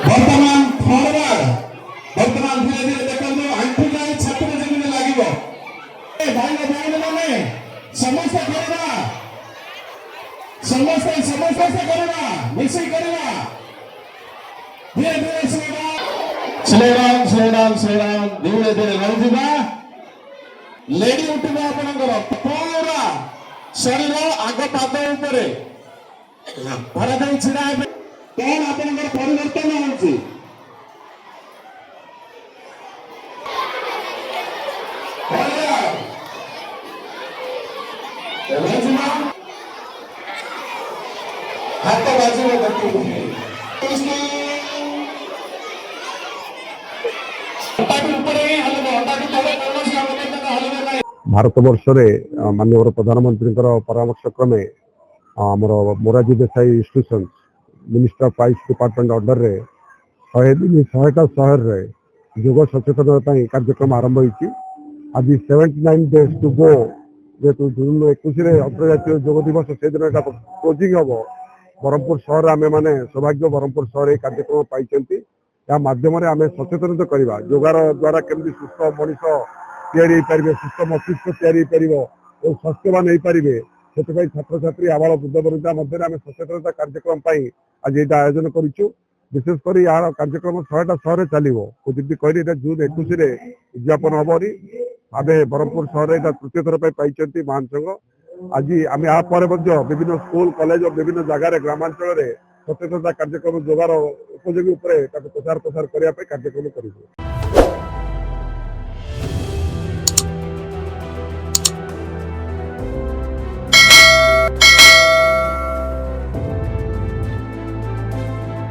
वर्तमान फॉरवर्ड वर्तमान धीरे धीरे देखो आंटी जाए छात्र जमीन लागिबो ए भाई बहन माने समस्त करबा समस्त से करबा मिसी करबा धीरे धीरे श्रीराम धीरे धीरे रहिबा लेडी उठिबा आपनकर पूरा शरीर आग पाद ऊपर भरा जाई छिड़ा कौन आपनकर परिवर्तन होउची हाथ बाजू में करती भारत वर्ष माननीय प्रधानमंत्री परामर्श क्रमे आमर Morarji Desai institution minister of finance department under रे 100 दिन 100टा शहर रे योग सचेतनता कार्यक्रम आरंभ होती आज 79 डेज टू गो जेतु जून 21 अंतर्जातीय योग दिवस से दिन क्लोजिंग हम ब्रह्मपुर शहर आम मैंने सौभाग्य ब्रह्मपुर शहर कार्यक्रम पाई माध्यम आम सचेतन करवा योगार द्वारा केमती सुस्थ मनीष या सुस्थ मस्तिष्क या स्वास्थ्यवान हो पारे से छात्र छात्री आबाल वृद्ध वृद्धा मध्य आम सचेतनता कार्यक्रम आज यहाँ आयोजन करूँ विशेषकर यार कार्यक्रम 100टा शहर चलो जमी कहली जून 21 उद्यापन हम आम ब्रह्मपुर शहर यहाँ तृतीय थर पाई महान संघ आज आम यापर विभिन्न स्कूल कॉलेज और विभिन्न जगार ग्रामांचल सचेतनता कार्यक्रम जोगार उपयोगी प्रचार प्रसार करने कार्यक्रम करूँ।